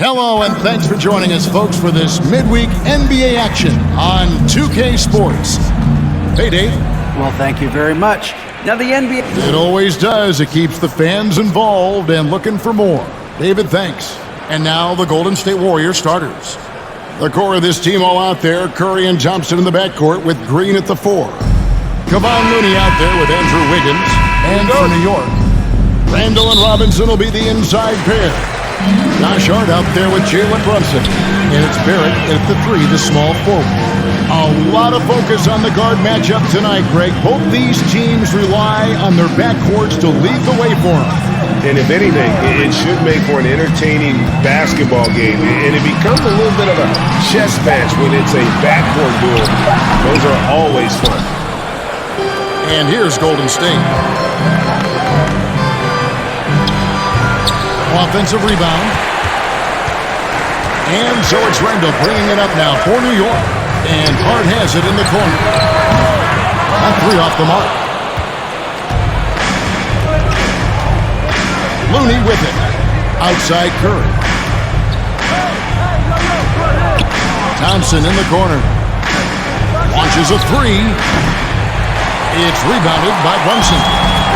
Hello, and thanks for joining us, folks, for this midweek NBA action on 2K Sports. Hey, Dave. Well, thank you very much. Now, the NBA... It always does. It keeps the fans involved and looking for more. David, thanks. And now, the Golden State Warriors starters. The core of this team all out there, Curry and Thompson in the backcourt with Green at the 4. Kevon Looney out there with Andrew Wiggins. And for New York, Randall and Robinson will be the inside pair. Josh Hart out there with Jalen Brunson. And it's Barrett at the 3, the small forward. A lot of focus on the guard matchup tonight, Greg. Both these teams rely on their backcourts to lead the way for them. And if anything, it should make for an entertaining basketball game. And it becomes a little bit of a chess match when it's a backcourt duel. Those are always fun. And here's Golden State. Offensive rebound. And so it's Randall bringing it up now for New York. And Hart has it in the corner. A 3 off the mark. Looney with it. Outside Curry. Thompson in the corner. Launches a 3. It's rebounded by Brunson.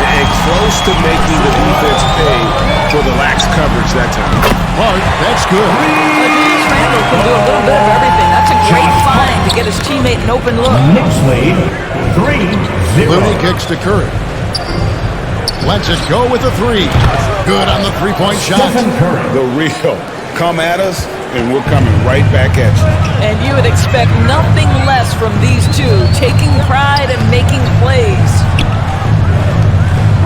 And close to making the defense pay for the lax coverage that time. Hart, that's good. Randall can do a little bit of everything. That's a great find to get his teammate an open look. Knicks lead 3-0. Looney kicks to Curry. Lets it go with a 3. Good on the three-point shot. The real. Come at us, and we're coming right back at you. And you would expect nothing less from these two, taking pride and making plays.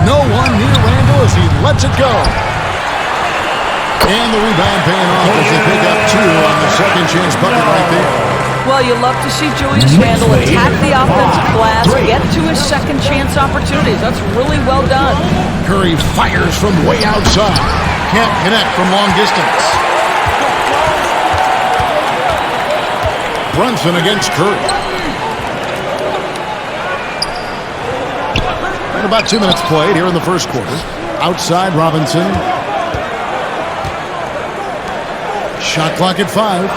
No one near Randall as he lets it go. And the rebound paying off as they pick up 2 on the second chance bucket right there. Well, you love to see Julius Randle attack the offensive glass, get to his second chance opportunities. That's really well done. Curry fires from way outside. Can't connect from long distance. Brunson against Curry. And about 2 minutes played here in the first quarter. Outside Robinson. Shot clock at 5.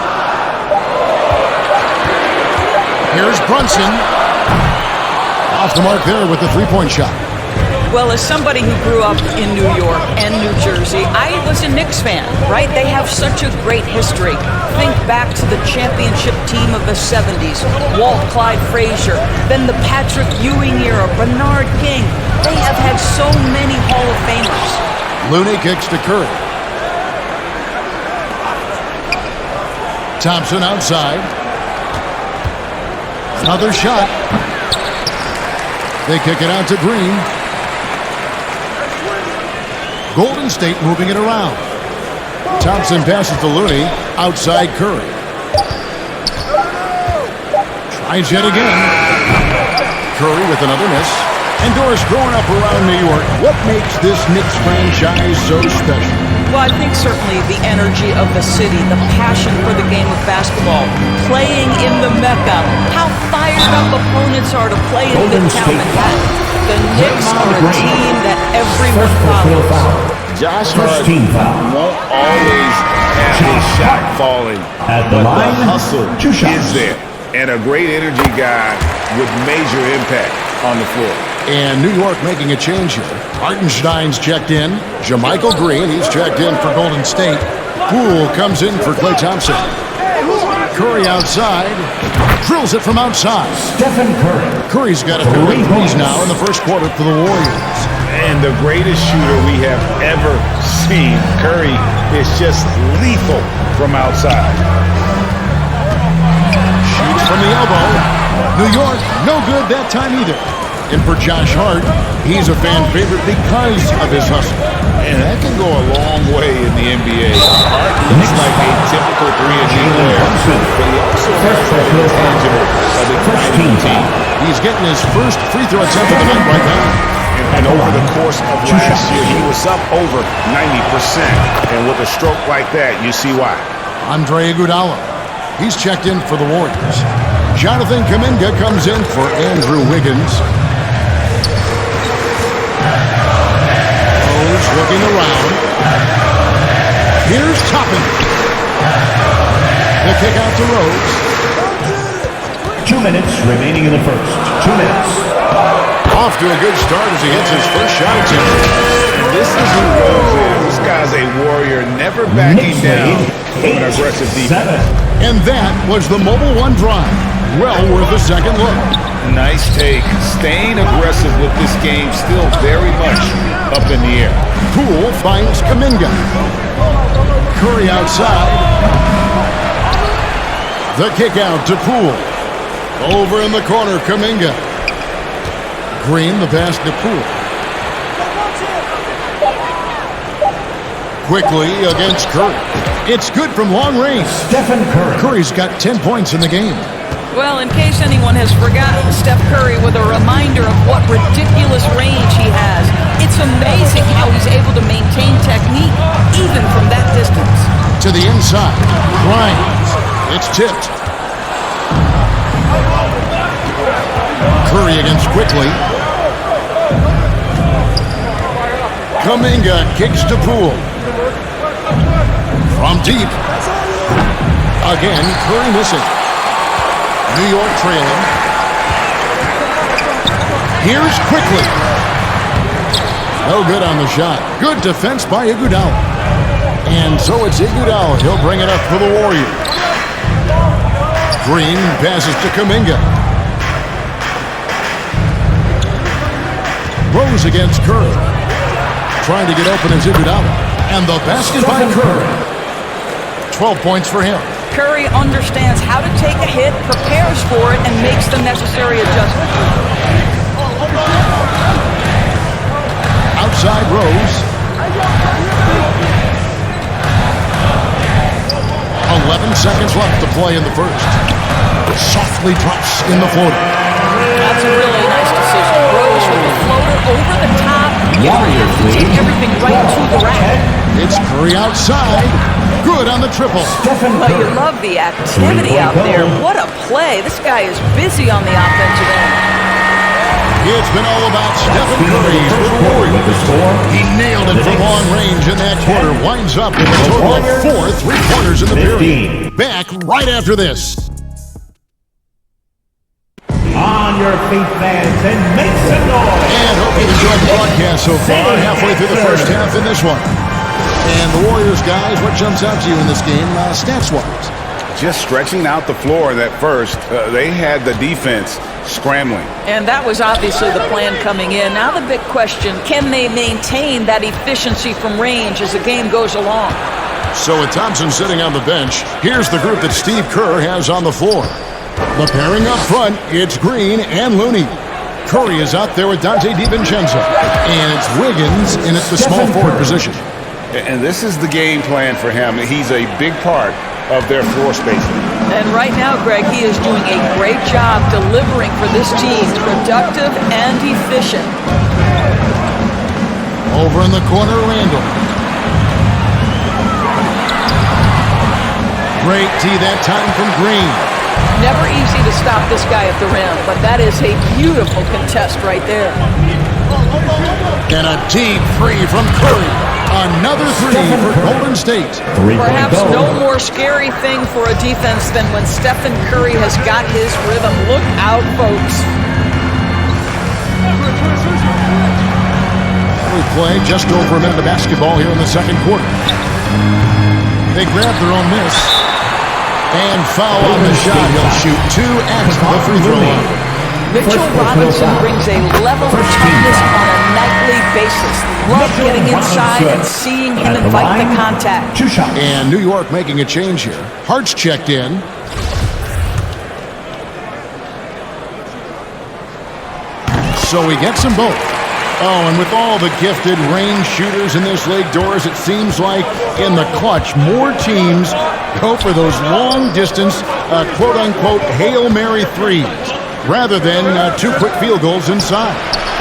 Here's Brunson. Off the mark there with the three-point shot. Well, as somebody who grew up in New York and New Jersey, I was a Knicks fan, right? They have such a great history. Think back to the championship team of the 70s, Walt Clyde Frazier, then the Patrick Ewing era, Bernard King. They have had so many Hall of Famers. Looney kicks to Curry. Thompson outside. Another shot. They kick it out to Green. Golden State moving it around. Thompson passes to Looney. Outside Curry. Tries yet again. Curry with another miss. And Doris, growing up around New York, what makes this Knicks franchise so special? Well, I think certainly the energy of the city, the passion for the game of basketball, playing in the Mecca, how fired up opponents are to play in Midtown Manhattan. The Knicks are a team that everyone follows. Josh Hart won't always have his shot falling, but the hustle is there. And a great energy guy with major impact on the floor. And New York making a change here. Hartenstein's checked in. JaMychal Green, he's checked in for Golden State. Poole comes in for Klay Thompson. Curry outside. Drills it from outside. Stephen Curry. Curry's got a pair of threes now in the first quarter for the Warriors. And the greatest shooter we have ever seen. Curry is just lethal from outside. Shoots from the elbow. New York, no good that time either. And for Josh Hart, he's a fan favorite because of his hustle. And that can go a long way in the NBA. Hart looks like a typical 3-and-D player, but he also has that intangible of igniting the team. He's getting his first free throw attempt of the night right now. And over the course of last year, he was up over 90%. And with a stroke like that, you see why. Andre Iguodala, he's checked in for the Warriors. Jonathan Kuminga comes in for Andrew Wiggins. Looking around. Here's Toppin. The kick out to Rose. 2 minutes remaining in the first. 2 minutes. Off to a good start as he hits his first shot attempt. This is who Rose is. This guy's a warrior, never backing Knicks down lead, from an aggressive defense. 8-7. And that was the Mobile One drive. Well worth a second look. Nice take. Staying aggressive with this game, still very much up in the air. Poole finds Kuminga. Curry outside. The kick out to Poole. Over in the corner, Kuminga. Green, the pass to Poole. Quickly against Curry. It's good from long range. Stephen Curry. Curry's got 10 points in the game. Well, in case anyone has forgotten, Steph Curry with a reminder of what ridiculous range he has. It's amazing how he's able to maintain technique even from that distance. To the inside. Grimes. It's tipped. Curry against Quickly. Kuminga kicks to Poole. From deep. Again, Curry missing. New York trailing. Here's Quickly. No good on the shot. Good defense by Iguodala. And so it's Iguodala. He'll bring it up for the Warriors. Green passes to Kuminga. Rose against Curry. Trying to get open as Iguodala. And the basket by Curry. 12 points for him. Curry understands how to take a hit, prepares for it, and makes the necessary adjustments. Outside Rose. 11 seconds left to play in the first. Softly drops in the floater. That's a really nice decision. Rose with the floater over the top. You don't have to take everything right to the rack. It's Curry outside. Good on the triple. Well, you love the activity out there. What a play. This guy is busy on the offensive end. It's been all about Stephen Curry for the Warriors. He nailed it from long range in that quarter. Winds up with a total of 4 3-pointers in the period. Back right after this. On your feet, fans, and make some noise. And hope you enjoyed the broadcast so far. Halfway through the first half in this one. And the Warriors, guys, what jumps out to you in this game, stats-wise? Just stretching out the floor that first. They had the defense scrambling. And that was obviously the plan coming in. Now the big question, can they maintain that efficiency from range as the game goes along? So with Thompson sitting on the bench, here's the group that Steve Kerr has on the floor. The pairing up front, it's Green and Looney. Curry is out there with Dante DiVincenzo. And it's Wiggins in at the small forward position. And this is the game plan for him. He's a big part of their floor spacing. And right now, Greg, he is doing a great job delivering for this team, productive and efficient. Over in the corner, Randall. Great tee that time from Green. Never easy to stop this guy at the rim, but that is a beautiful contest right there. And a deep three from Curry. Another three for Golden State. Perhaps no more scary thing for a defense than when Stephen Curry has got his rhythm. Look out, folks. We play just over a minute of basketball here in the second quarter. They grab their own miss. And foul on the shot. He'll shoot 2 at the free throw line. Mitchell Robinson brings a level of toughness on a nightly basis. Love getting inside and seeing him invite the contact. And New York making a change here. Hart's checked in. So he gets them both. Oh, and with all the gifted range shooters in this league, Doris, it seems like in the clutch, more teams go for those long-distance, quote-unquote, Hail Mary threes, rather than 2 quick field goals inside.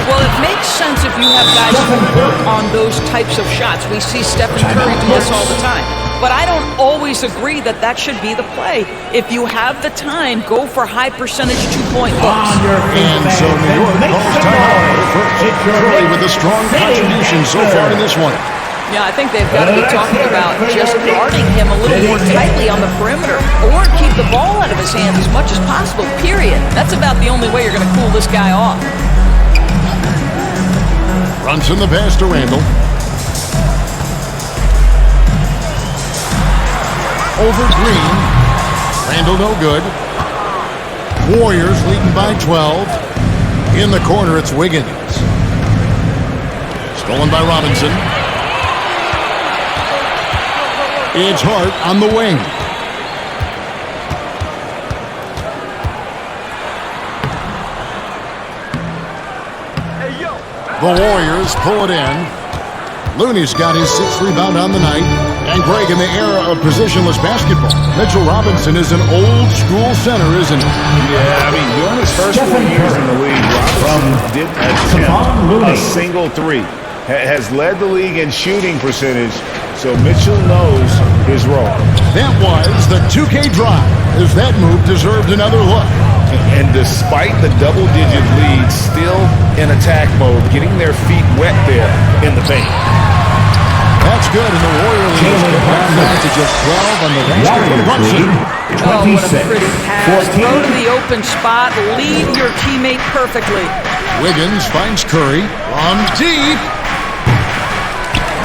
Well, it makes sense if you have guys who work on those types of shots. We see Stephen Curry do this all the time. But I don't always agree that that should be the play. If you have the time, go for high-percentage 2-point looks. And so New York calls timeout. Curry with a strong contribution so far in this one. Yeah, I think they've got to be talking about just guarding him a little more tightly on the perimeter or keep the ball out of his hands as much as possible, period. That's about the only way you're going to cool this guy off. Runs in the pass to Randall. Over Green. Randall no good. Warriors leading by 12. In the corner, it's Wiggins. Stolen by Robinson. It's Hart on the wing. The Warriors pull it in. Looney's got his 6th rebound on the night. And Greg, in the era of positionless basketball, Mitchell Robinson is an old-school center, isn't he? Yeah, I mean, during his first 4 years in the league, Robinson didn't attempt a single three. Has led the league in shooting percentage, so Mitchell knows his role. That was the 2K drive, as that move deserved another look. And despite the double-digit lead, still in attack mode, getting their feet wet there in the paint. That's good, and the Warrior lead is down to just 12 on the basket for Brunson. Oh, what a pretty pass. Throw to the open spot. Lead your teammate perfectly. Wiggins finds Curry from deep.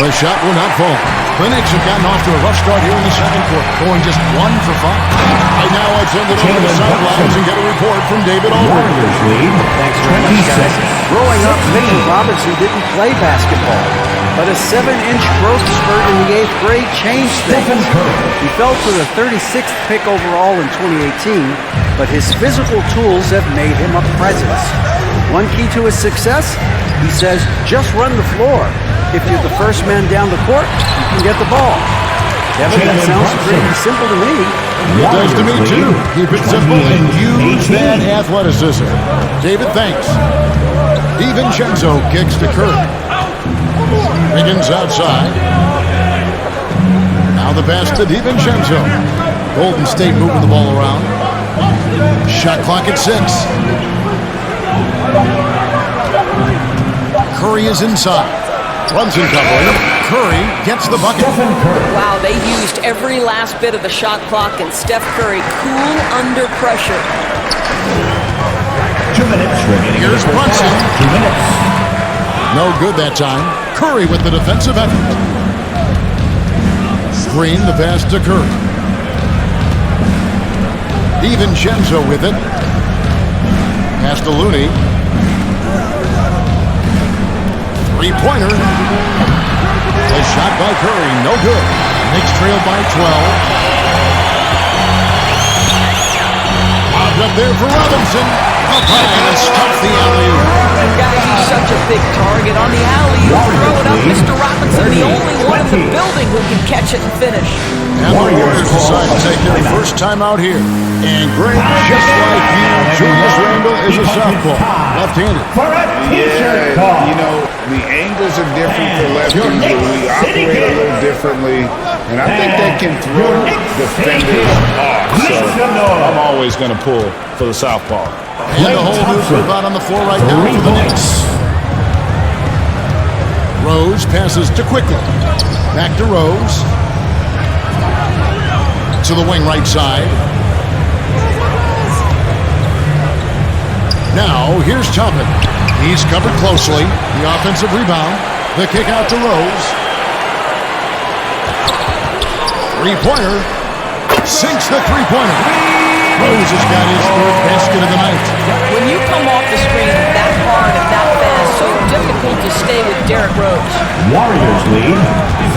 The shot will not fall. The Knicks have gotten off to a rough start here in the second quarter, going just 1 for 5. Right now, I'd send it over to the sidelines and get a report from David Aldridge. Thanks very much, guys. Growing up, Mitchell Robinson didn't play basketball, but a 7-inch growth spurt in the 8th grade changed things. He fell to the 36th pick overall in 2018, but his physical tools have made him a presence. One key to his success, he says, just run the floor. If you're the first man down the court, you can get the ball. Kevin, that sounds pretty simple to me. It does to me, too. Keep it simple and use that athleticism. David, thanks. DiVincenzo kicks to Curry. Wiggins outside. Now the pass to DiVincenzo. Golden State moving the ball around. Shot clock at 6. Curry is inside. Brunson covering. Curry gets the bucket. Wow, they used every last bit of the shot clock, and Steph Curry cool under pressure. 2 minutes remaining. Here's Brunson. 2 minutes. No good that time. Curry with the defensive effort. Green, the pass to Curry. DiVincenzo with it. Pass to Looney. Three-pointer. A shot by Curry, no good. Knicks trail by 12. Lobbed up there for Robinson. Up high and stuffs the alley-oop. Guys, he's such a big target on the alley. Throw it up, Mr. Robinson, the only one in the building who can catch it and finish. And the Warriors decide to take their first time out here. And Greg, just like you, Julius Randle is a softball, left-handed. Yeah, you know, the angles are different for lefties, but we operate a little differently. And I think that can throw defenders off. So I'm always going to pull for the southpaw. And the whole new group out on the floor right now for the Knicks. Rose passes to Quickly. Back to Rose. To the wing right side. Now, here's Toppin. He's covered closely. The offensive rebound. The kick out to Rose. Three-pointer. Sinks the three-pointer. Rose has got his 3rd basket of the night. When you come off the screen that hard and that fast, so difficult to stay with Derrick Rose. Warriors lead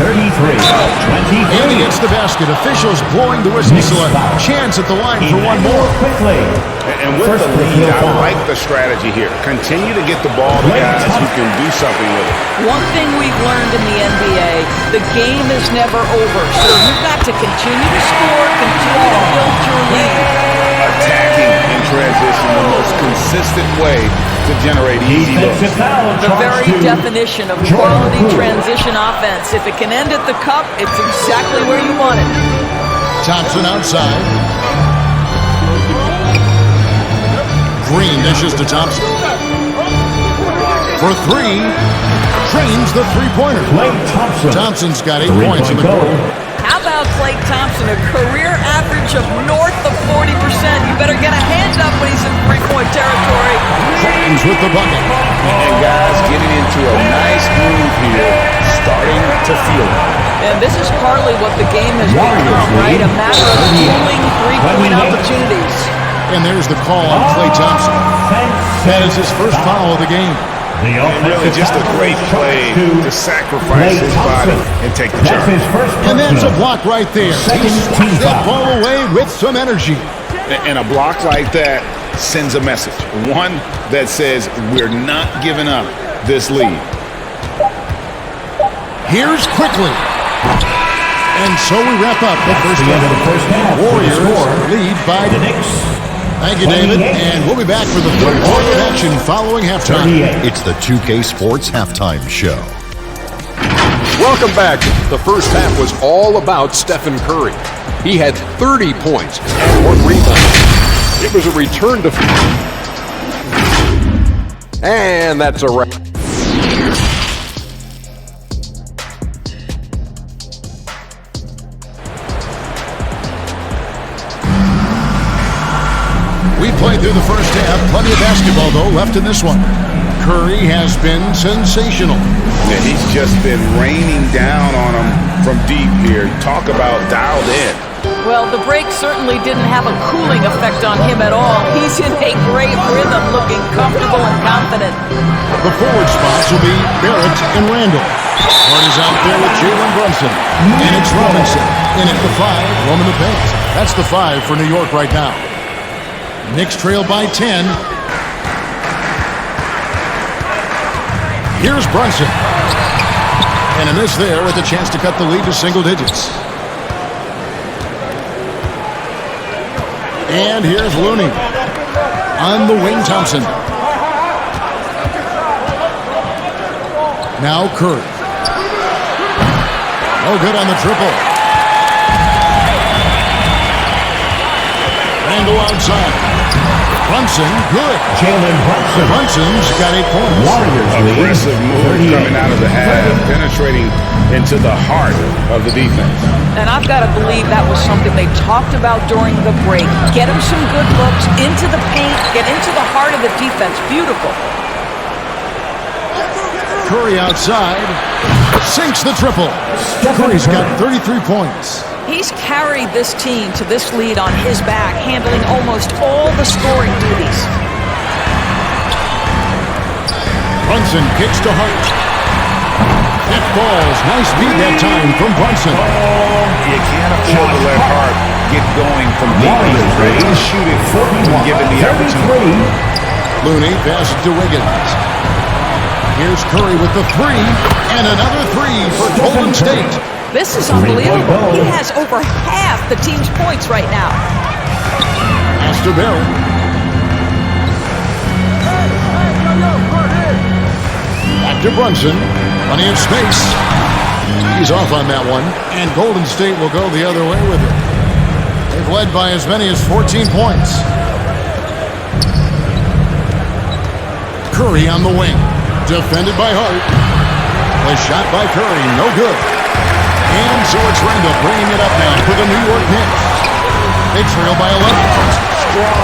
33-23. And he hits the basket. Officials blowing the whistle. Select chance at the line for one more. Quickly. And with the lead, I like the strategy here. Continue to get the ball to guys who can do something with it. One thing we've learned in the NBA, the game is never over. So you've got to continue to score, continue to build your lead. Attacking in transition, the most consistent way to generate easy looks. The very definition of quality transition offense. If it can end at the cup, it's exactly where you want it. Thompson outside. Green dishes to Thompson. For 3. drains the three-pointer. Klay Thompson. Thompson's got 8 points in the quarter. How about Klay Thompson, a career average of north of 40%? You better get a hand up when he's in three-point territory. James with the bucket. And guys getting into a nice groove here, starting to feel it. And this is partly what the game has become, right? A matter of pulling three-point opportunities. And there's the call on Klay Thompson. That is his first foul of the game. And really just a great play to sacrifice his body and take the charge. And that's a block right there. He swats that ball away with some energy. And a block like that sends a message. One that says we're not giving up this lead. Here's quickly. And so we wrap up the first half. Warriors lead by the Knicks. Thank you, David. And we'll be back for the third quarter of action following halftime. It's the 2K Sports Halftime Show. Welcome back. The first half was all about Stephen Curry. He had 30 points and 1 rebound. It was a return to... And that's a wrap. We played through the first half. Plenty of basketball, though, left in this one. Curry has been sensational. And he's just been raining down on him from deep here. Talk about dialed in. Well, the break certainly didn't have a cooling effect on him at all. He's in a great rhythm, looking comfortable and confident. The forward spots will be Barrett and Randall. Hart is out there with Jalen Brunson. And it's Robinson. In at the 5, roaming the paint. That's the 5 for New York right now. Knicks trail by 10. Here's Brunson. And a miss there with a chance to cut the lead to single digits. And here's Looney. On the wing, Thompson. Now Curry. Oh, good on the triple. Randall outside. Brunson, good. Jalen Brunson. Brunson's got 8 points. Warriors Aggressive move coming out of the half, penetrating into the heart of the defense. And I've got to believe that was something they talked about during the break. Get him some good looks, into the paint, get into the heart of the defense. Beautiful. Curry outside. Sinks the triple. Curry's got 33 points. He's carried this team to this lead on his back, handling almost all the scoring duties. Brunson kicks to Hart. That falls. Nice beat that time from Brunson. You can't afford to let Hart get going from deep. He's ready to shoot it when given the opportunity. Looney passes to Wiggins. Here's Curry with the 3. And another 3 for Golden State. This is unbelievable. He has over half the team's points right now. Pass to Barrett. Back to Brunson. Plenty of space. He's off on that one. And Golden State will go the other way with it. They've led by as many as 14 points. Curry on the wing. Defended by Hart. The shot by Curry. No good. And so it's Randall bringing it up now for the New York Knicks. They trail by 11.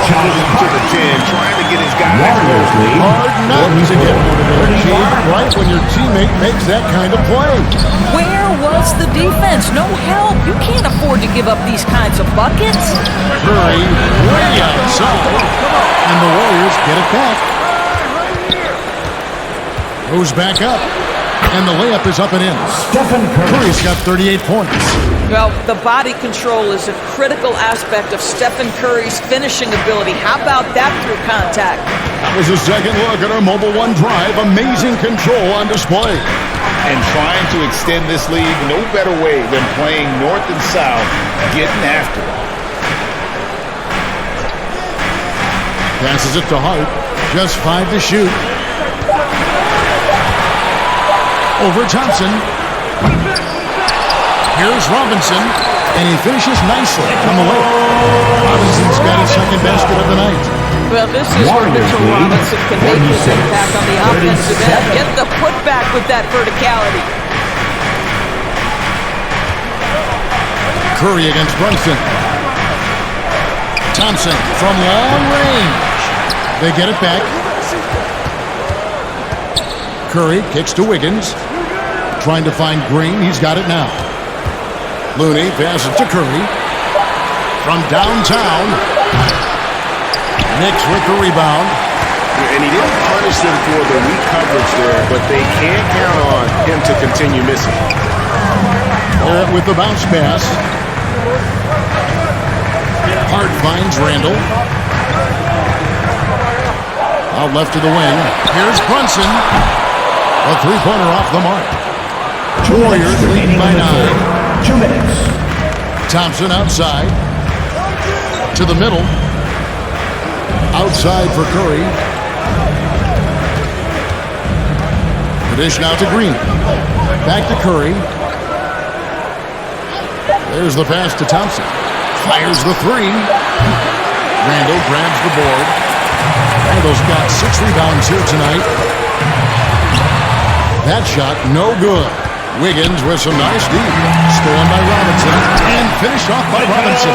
Strong to the 10, trying to get his guy close. Hard not to get motivated, right when your teammate makes that kind of play. Where was the defense? No help. You can't afford to give up these kinds of buckets. Curry way outside. And the Warriors get it back. Goes back up. And the layup is up and in. Stephen Curry's got 38 points. Well, the body control is a critical aspect of Stephen Curry's finishing ability. How about that through contact? That was a second look at our Mobile One drive. Amazing control on display. And trying to extend this lead, no better way than playing north and south, getting after it. Passes it to Hart. Just 5 to shoot. Over Thompson. Here's Robinson. And he finishes nicely on the way. Robinson's got his second basket of the night. Well, this is where Mitchell Robinson can make his impact on the offensive end. Get the putback with that verticality. Curry against Brunson. Thompson from long range. They get it back. Curry kicks to Wiggins. Trying to find Green. He's got it now. Looney passes to Curry. From downtown. Knicks with the rebound. And he didn't punish them for the weak coverage there, but they can't count on him to continue missing. Barrett with the bounce pass. Hart finds Randall. Out left to the wing. Here's Brunson. A three-pointer off the mark. Warriors leading by 9. 2 minutes. Thompson outside. To the middle. Outside for Curry. The dish now to Green. Back to Curry. There's the pass to Thompson. Fires the three. Randall grabs the board. Randall's got 6 rebounds here tonight. That shot, no good. Wiggins with some nice D. Stolen by Robinson and finished off by Robinson.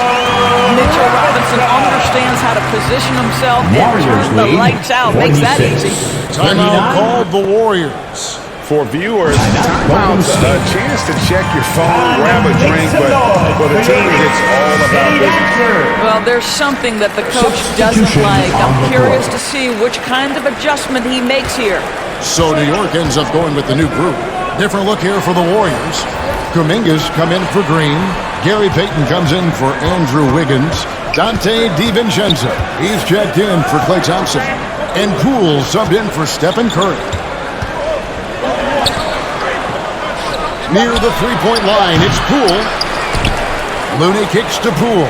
Mitchell Robinson understands how to position himself and turn the lights out. Makes that easy. Timeout called the Warriors. For viewers, timeout's a chance to check your phone, grab a drink, but for the team, it's all about business. Well, there's something that the coach doesn't like. I'm curious to see which kind of adjustment he makes here. So New York ends up going with the new group. Different look here for the Warriors. Kuminga's come in for Green. Gary Payton comes in for Andrew Wiggins. Dante DiVincenzo, he's checked in for Klay Thompson. And Poole subbed in for Stephen Curry. Near the three-point line, it's Poole. Looney kicks to Poole.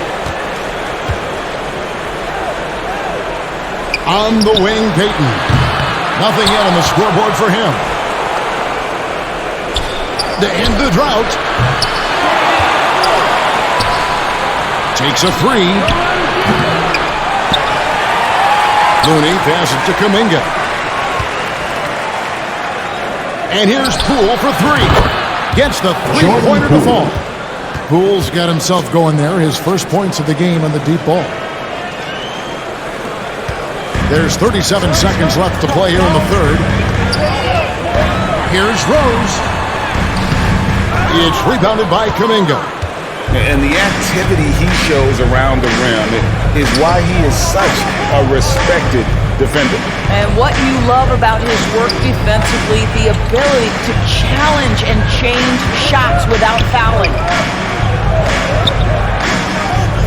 On the wing, Payton. Nothing yet on the scoreboard for him. To end the drought. Takes a three. Looney passes to Kuminga. And here's Poole for three. Gets the three-pointer to fall. Poole's got himself going there. His first points of the game on the deep ball. There's 37 seconds left to play here in the third. Here's Rose. It's rebounded by Kuminga. And the activity he shows around the rim is why he is such a respected defender. And what you love about his work defensively, the ability to challenge and change shots without fouling.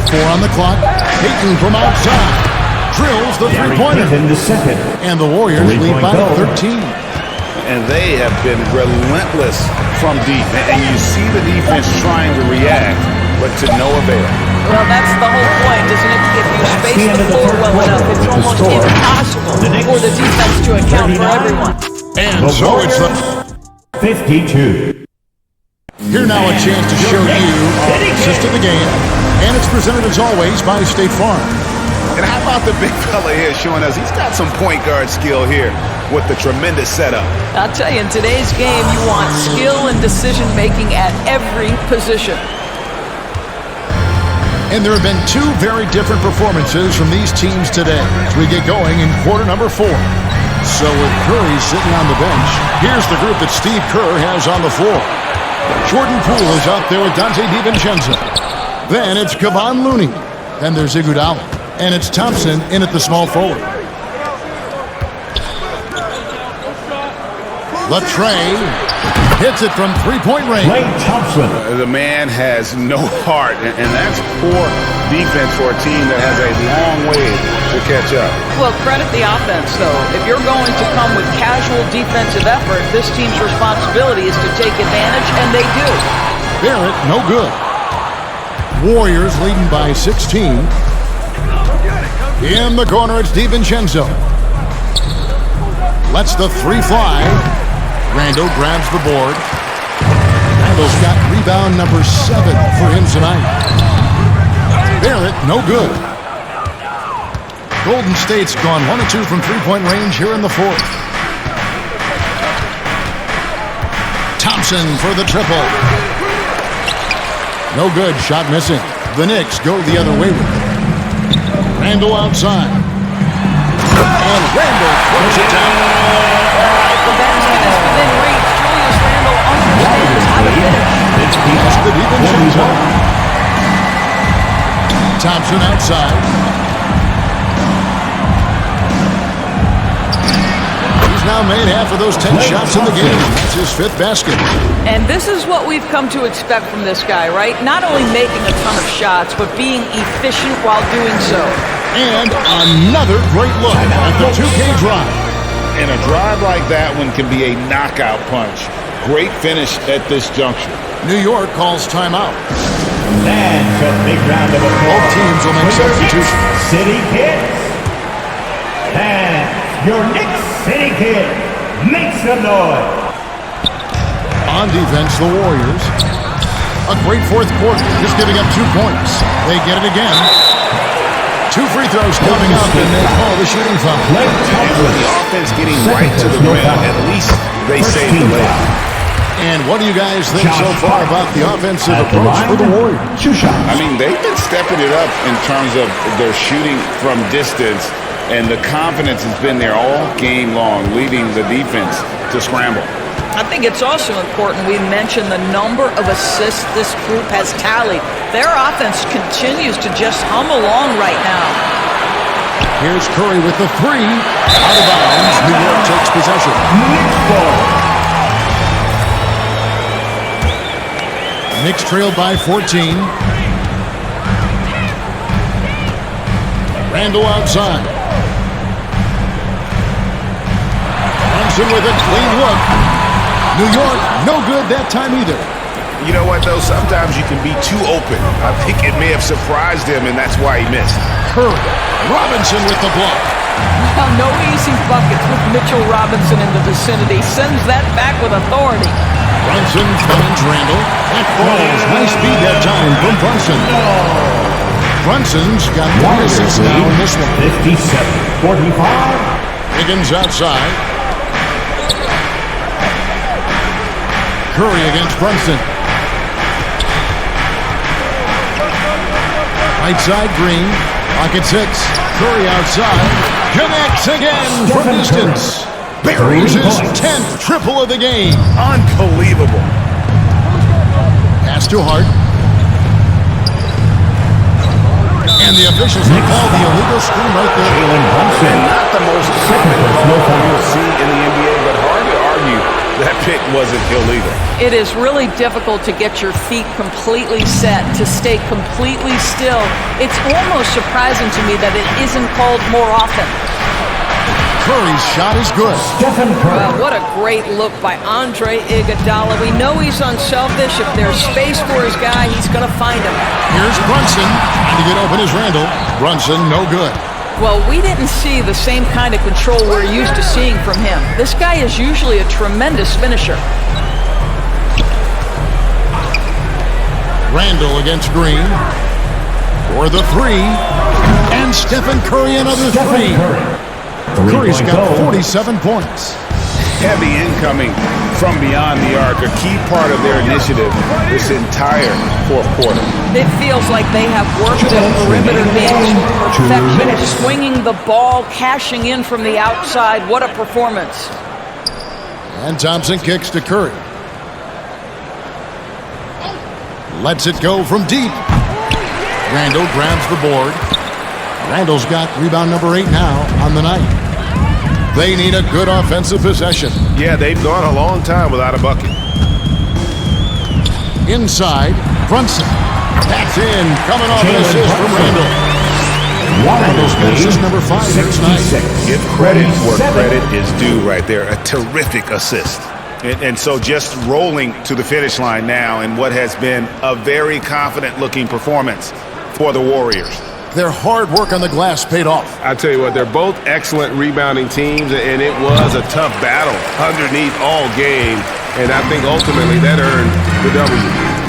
4 on the clock. Payton from outside. Drills the three-pointer. And the Warriors lead by 13. And they have been relentless from deep. And you see the defense trying to react, but to no avail. Well, that's the whole point, isn't it? If you space the floor well enough, it's almost impossible for the defense to account for everyone. And so it's 52. Here now a chance to show you our assist of the game. And it's presented as always by State Farm. And how about the big fella here showing us he's got some point guard skill here with the tremendous setup. I'll tell you, in today's game, you want skill and decision-making at every position. And there have been 2 very different performances from these teams today as we get going in quarter number 4. So with Curry sitting on the bench, here's the group that Steve Kerr has on the floor. Jordan Poole is out there with Dante DiVincenzo. Then it's Kevon Looney. Then there's Iguodala. And it's Thompson in at the small forward. Latrey hits it from three-point range. Klay Thompson. The man has no heart, and that's poor defense for a team that has a long way to catch up. Well, credit the offense, though. If you're going to come with casual defensive effort, this team's responsibility is to take advantage, and they do. Barrett, no good. Warriors leading by 16. In the corner, it's DiVincenzo. Lets the three fly. Randall grabs the board. Randall's got rebound number 7 for him tonight. Barrett, no good. Golden State's gone 1 of 2 from three-point range here in the fourth. Brunson for the triple. No good. Shot missing. The Knicks go the other way with it. Randle outside. And Randle throws it down. The basket is within reach. Julius Randle understands how to finish. That's the defense shot. Thompson outside. He's now made half of those 10 shots in the game. That's his 5th basket. And this is what we've come to expect from this guy, right? Not only making a ton of shots, but being efficient while doing so. And another great look at the 2K drive. And a drive like that one can be a knockout punch. Great finish at this juncture. New York calls timeout. That's a big round of applause. Both teams will make substitutions. City Kids. And your Knicks City Kids. Make some noise. On defense, the Warriors. A great 4th quarter, just giving up 2 points. They get it again. 2 free throws coming up, and they call the shooting foul. And with the offense getting right to the rim, at least they save the layup. And what do you guys think so far about the offensive approach for the Warriors? I mean, they've been stepping it up in terms of their shooting from distance, and the confidence has been there all game long, leading the defense to scramble. I think it's also important we mention the number of assists this group has tallied. Their offense continues to just hum along right now. Here's Curry with the 3. Out of bounds. New York takes possession. Knicks trailed by 14. Randle outside. Brunson with a clean look. New York, no good that time either. You know what, though? Sometimes you can be too open. I think it may have surprised him, and that's why he missed. Curry. Robinson with the block. Well, no easy buckets with Mitchell Robinson in the vicinity. Sends that back with authority. Brunson finds Randle. That falls. Nice speed that time from Brunson. Brunson's got 3 assists now in this one. 57-45. Higgins outside. Curry against Brunson. Right side, Green. Pocket 6. Curry outside. Connects again from distance. Buries his 10th triple of the game. Unbelievable. Pass to Hart. And the officials have called the illegal screen right there. And not the most common call you'll see in the NBA, but hard to argue that pick wasn't illegal. It is really difficult to get your feet completely set, to stay completely still. It's almost surprising to me that it isn't called more often. Curry's shot is good. What a great look by Andre Iguodala. We know he's unselfish. If there's space for his guy, he's going to find him. Here's Brunson. Trying to get open is Randle. Brunson, no good. Well, we didn't see the same kind of control we're used to seeing from him. This guy is usually a tremendous finisher. Randle against Green. For the 3. And Stephen Curry another 3. Curry's got 47 points. Heavy incoming from beyond the arc, a key part of their initiative this entire 4th quarter. It feels like they have worked the perimeter game to perfection, swinging the ball, cashing in from the outside. What a performance. And Thompson kicks to Curry. Lets it go from deep. Randle grabs the board. Randle's got rebound number 8 now on the night. They need a good offensive possession. Yeah, they've gone a long time without a bucket. Inside, Brunson. That's in. Coming off an assist from Randle. Randle's got assist number 5 here tonight. Give credit where credit is due right there. A terrific assist. And so just rolling to the finish line now in what has been a very confident-looking performance for the Warriors. Their hard work on the glass paid off. I tell you what, they're both excellent rebounding teams, and it was a tough battle underneath all game, and I think ultimately that earned the W.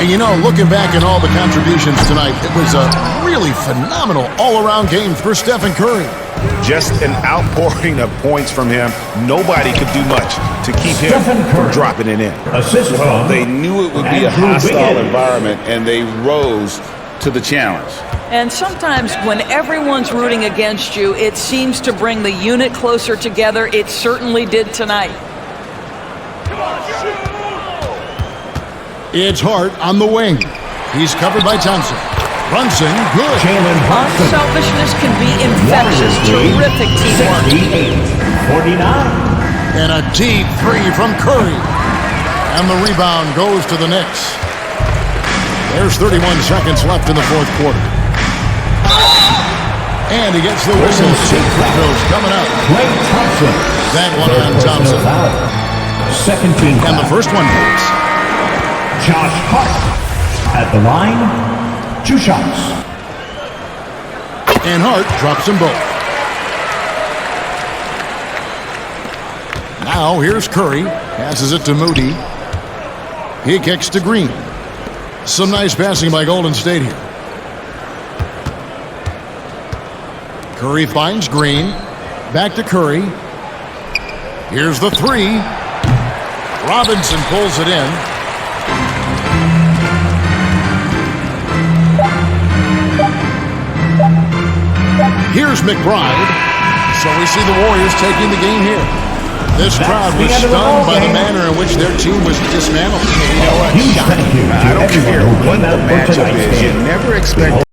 And you know, looking back at all the contributions tonight, it was a really phenomenal all-around game for Stephen Curry. Just an outpouring of points from him. Nobody could do much to keep him from dropping it in. Assist from They knew it would be a hostile environment, and they rose to the challenge. And sometimes when everyone's rooting against you, it seems to bring the unit closer together. It certainly did tonight. It's Hart on the wing. He's covered by Thompson. Brunson, good. Unselfishness can be infectious. Terrific teamwork. 49. And a deep three from Curry. And the rebound goes to the Knicks. There's 31 seconds left in the fourth quarter. And he gets the whistle. Two free throws coming up. Klay Thompson. That one on Thompson. Second team And the first one goes. Josh Hart at the line. 2 shots. And Hart drops them both. Now here's Curry. Passes it to Moody. He kicks to Green. Some nice passing by Golden State here. Curry finds Green. Back to Curry. Here's the three. Robinson pulls it in. Here's McBride. So we see the Warriors taking the game here. This crowd was stunned by the manner in which their team was dismantled. You know what? I don't care what the matchup is. You never expect